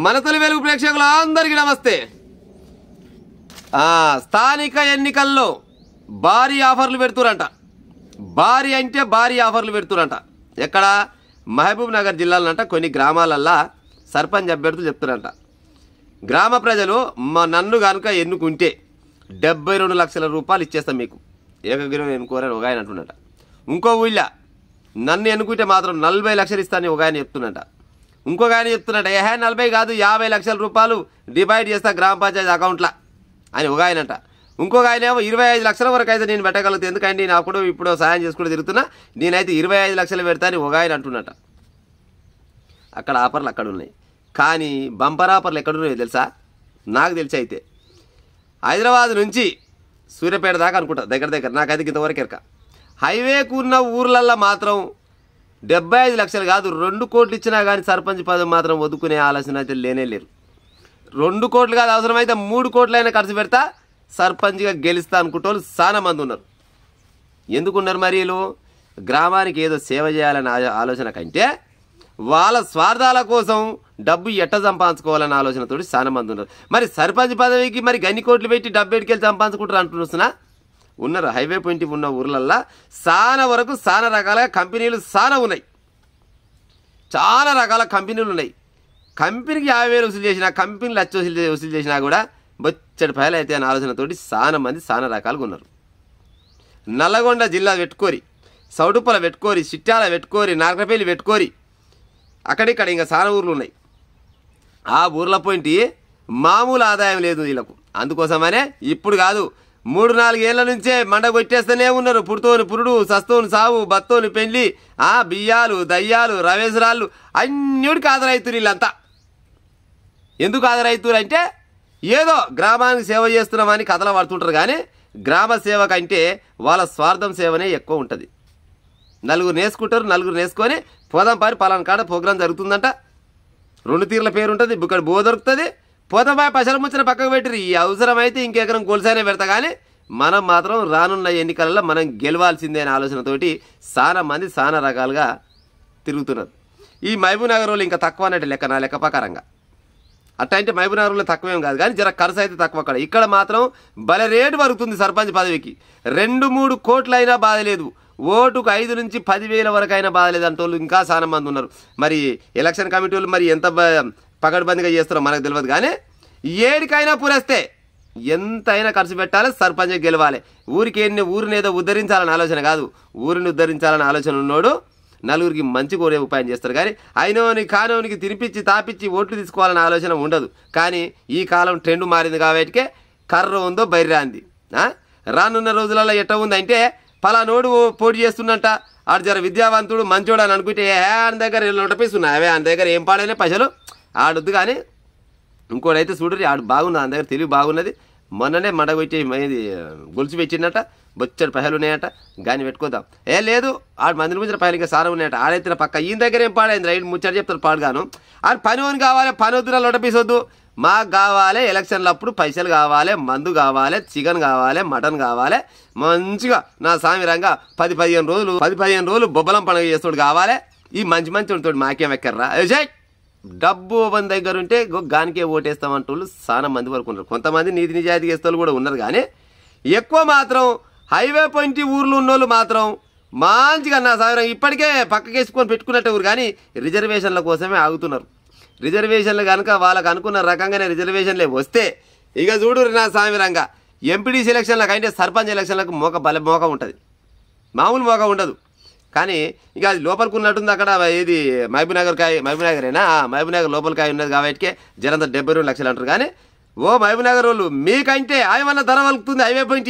మన తొలి వెలుగు ప్రేక్షకులందరికీ నమస్తే. స్థానిక ఎన్నికల్లో భారీ ఆఫర్లు పెడుతురంట. భారీ అంటే భారీ ఆఫర్లు పెడుతురంట. ఎక్కడ? మహబూబ్ నగర్ జిల్లాలంట కొన్ని గ్రామాలల్లో సర్పంచ్ అభ్యర్థులు చెప్తురంట, గ్రామ ప్రజలు నన్ను కనుక ఎన్నుకుంటే 72 లక్షల రూపాయలు ఇచ్చేస్తాం మీకు, ఏకగ్రీవం ఎన్నుకోరని ఒక ఆయన అంటున్నట. ఇంకో ఊళ్ళో నన్ను ఎన్నుకుంటే మాత్రం 40 లక్షలు ఇస్తానని ఒక ఆయన చెప్తున్నట. ఇంకొక ఆయన చెప్తున్నట 40 కాదు 50 లక్షల రూపాయలు డిపాజిట్ చేస్తా గ్రామ పంచాయతీ అకౌంట్లో అని ఒక ఆయనంట. ఇంకొక ఆయన ఏమో 25 లక్షల వరకు అయితే నేను పెట్టగలుగుతాను, ఎందుకంటే నేను అప్పుడు ఇప్పుడు సాయం చేసుకుంటూ తిరుగుతున్నా, నేనైతే 25 లక్షలు పెడతా అని ఒక ఆయన అంటున్నట. అక్కడ ఆఫర్లు అక్కడ ఉన్నాయి, కానీ బంపర్ ఆఫర్లు ఎక్కడున్నాయో తెలుసా? నాకు తెలిసి అయితే హైదరాబాద్ నుంచి సూర్యాపేట దాకా అనుకుంటా, దగ్గర నాకైతే ఇంతవరకు ఎరక. హైవేకు ఉన్న ఊర్లల్లో మాత్రం 75 లక్షలు కాదు 2 కోట్లు ఇచ్చినా కానీ సర్పంచ్ పదవి మాత్రం వదుకునే ఆలోచన అయితే లేనే లేరు. 2 కోట్లు కాదు, అవసరమైతే 3 కోట్లైనా ఖర్చు పెడతా సర్పంచ్గా గెలుస్తా అనుకుంటోళ్ళు చాలా మంది ఉన్నారు. ఎందుకున్నారు మరి? వీళ్ళు గ్రామానికి ఏదో సేవ చేయాలనే ఆలోచన కంటే వాళ్ళ స్వార్థాల కోసం డబ్బు ఎట్ట సంపాదించుకోవాలనే ఆలోచనతో చాలా మంది ఉన్నారు. మరి సర్పంచ్ పదవికి మరి గన్ని కోట్లు పెట్టి డబ్బు ఎడికెళ్ళి సంపాదించుకుంటారు అంటున్నా ఉన్నారు. హైవే పాయింట్ ఉన్న ఊర్లల్లో చాలా వరకు చాలా రకాల కంపెనీలు చాలా ఉన్నాయి, చాలా రకాల కంపెనీలు ఉన్నాయి. కంపెనీకి 50,000 వసూలు చేసినా, కంపెనీలు 1,00,000 వసూలు చేసినా కూడా బొచ్చడి పైలు అయితే అనే ఆలోచనతోటి చాలా మంది చాలా రకాలుగా ఉన్నారు. నల్లగొండ జిల్లా పెట్టుకోరి, సౌటుప్పల పెట్టుకోరి, చిట్యాల పెట్టుకోరి, నాగరపల్లి పెట్టుకోరి, అక్కడిక్కడ ఇంకా చాలా ఊర్లు ఉన్నాయి. ఆ ఊర్ల పోయింటి మామూలు ఆదాయం లేదు వీళ్ళకు. అందుకోసమనే ఇప్పుడు కాదు 3-4 ఏళ్ల నుంచే మండ కొట్టేస్తూనే ఉన్నారు. పుడుతోని పురుడు, సస్తోని సావు, బత్తోని పెళ్లి, బియ్యాలు, దయ్యాలు, రవేసరాళ్ళు అన్నిటికి ఆదరైతురు వీళ్ళంతా. ఎందుకు ఆదరైతురు అంటే ఏదో గ్రామానికి సేవ చేస్తున్నామని కథలు పడుతుంటారు, కానీ గ్రామ సేవ కంటే వాళ్ళ స్వార్థం సేవనే ఎక్కువ ఉంటుంది. నలుగురు నేసుకుంటారు, నలుగురు నేసుకొని పోదాం పారి పలానా కాడ ప్రోగ్రాం జరుగుతుందంట, 2 తీర్ల పేరు ఉంటుంది, ఇక్కడ బో దొరుకుతుంది, పోదాం పారి పైసలు ముచ్చిన పక్కకు పెట్టిరు. ఈ అవసరమైతే ఇంకెకరం గొలుసైనా పెడతా, కానీ మనం మాత్రం రానున్న ఎన్నికలలో మనం గెలవాల్సిందే అనే ఆలోచనతోటి చాలా మంది చాలా రకాలుగా తిరుగుతున్నారు. ఈ మహబూబ్ నగర్ వాళ్ళు ఇంకా తక్కువ అన్నట్టు లెక్క, నా లెక్క ప్రకారంగా. అట్ట అంటే మహబూబ్ నగర్లో తక్కువేం కాదు, కానీ జర ఖర్చు అయితే తక్కువ. అక్కడ ఇక్కడ మాత్రం భలే రేటు పరుగుతుంది సర్పంచ్ పదవికి. 2-3 కోట్లైనా బాధ లేదు, ఓటుకు 5 నుంచి 10,000 వరకు అయినా బాధ లేదంటే వాళ్ళు ఇంకా చాలా మంది ఉన్నారు. మరి ఎలక్షన్ కమిటీ వాళ్ళు మరి ఎంత పకడ్బందీగా చేస్తారో మనకు తెలియదు, కానీ ఏడికైనా పూరేస్తే ఎంతైనా ఖర్చు పెట్టాలి, సర్పంచ్ గెలవాలి. ఊరిని ఏదో ఉద్ధరించాలని ఆలోచన కాదు, ఊరిని ఉద్ధరించాలని ఆలోచన ఉన్నోడు నలుగురికి మంచి కోరే ఉపాయం చేస్తారు, కానీ అయినోని కానోనికి తినిపించి తాపించి ఓట్లు తీసుకోవాలనే ఆలోచన ఉండదు. కానీ ఈ కాలం ట్రెండ్ మారింది కాబట్టి కర్ర ఉందో బైర్రా అంది. రానున్న రోజులలో ఎట్ట ఉందంటే పలానోడు పోటీ చేస్తున్నట్ట, ఆడు జర విద్యావంతుడు మంచోడు అని అనుకుంటే ఆయన దగ్గర 100 పైసలు ఉన్నాయి, అవే ఆయన దగ్గర ఏం పాడైనా పైసలు ఆడొద్దు. కానీ ఇంకోడైతే చూడరి ఆడు బాగున్నది, ఆయన దగ్గర తెలివి బాగున్నది, మొన్ననే మడగొచ్చి గొలుసు పెట్టినట్ట, బొచ్చడి పైసలు ఉన్నాయట, గాని పెట్టుకోదాం. లేదు ఆడు మందిని గురించి పైసలు ఇంకా సారం ఉన్నాయట, ఆడైతే పక్క ఈయన దగ్గర ఏం పాడైంది రైట్ ముచ్చట చెప్తారు పాడుగాను. ఆడు పని ఓని కావాలి, పని వద్దున 100 పైసలు వద్దు, మాకు కావాలి ఎలక్షన్లప్పుడు పైసలు కావాలి, మందు కావాలి, చికెన్ కావాలి, మటన్ కావాలి, మంచిగా నా సామిరంగా 10-15 రోజులు బొబ్బలం పండుగ చేస్తాడు కావాలి. ఈ మంచి వాడితో మాకేం ఎక్కర్రా, డబ్బు మన దగ్గర ఉంటే గానికే ఓటేస్తామంటూ చాలా మంది వరకు ఉన్నారు. కొంతమంది నీతి నిజాయితీ చేస్తూ కూడా ఉన్నారు, కానీ ఎక్కువ మాత్రం హైవే పాయింట్ ఊర్లు ఉన్నోళ్ళు మాత్రం మంచిగా నా సామిరం ఇప్పటికే పక్కకేసుకొని పెట్టుకున్నట్టు ఊరు, కానీ రిజర్వేషన్ల కోసమే ఆగుతున్నారు. రిజర్వేషన్లు కనుక వాళ్ళకు అనుకున్న రకంగానే రిజర్వేషన్లే వస్తే ఇక చూడు నా సామిరంగా ఎంపీడీసీ ఎలక్షన్లకు అంటే సర్పంచ్ ఎలక్షన్లకు మోక ఉంటుంది, మామూలు మోక ఉండదు. కానీ ఇక అది లోపలికి ఉన్నట్టుంది. అక్కడ ఏది మహబూబ్ నగరేనా, మహబూబ్ నగర్ లోపలికాయ ఉన్నది కాబట్టి జరంత 72 లక్షలు అంటారు. కానీ ఓ మహబూబ్ నగర్ వాళ్ళు మీకంటే ఆయమన్న ధర వలుకుతుంది హైవే పాయింట్.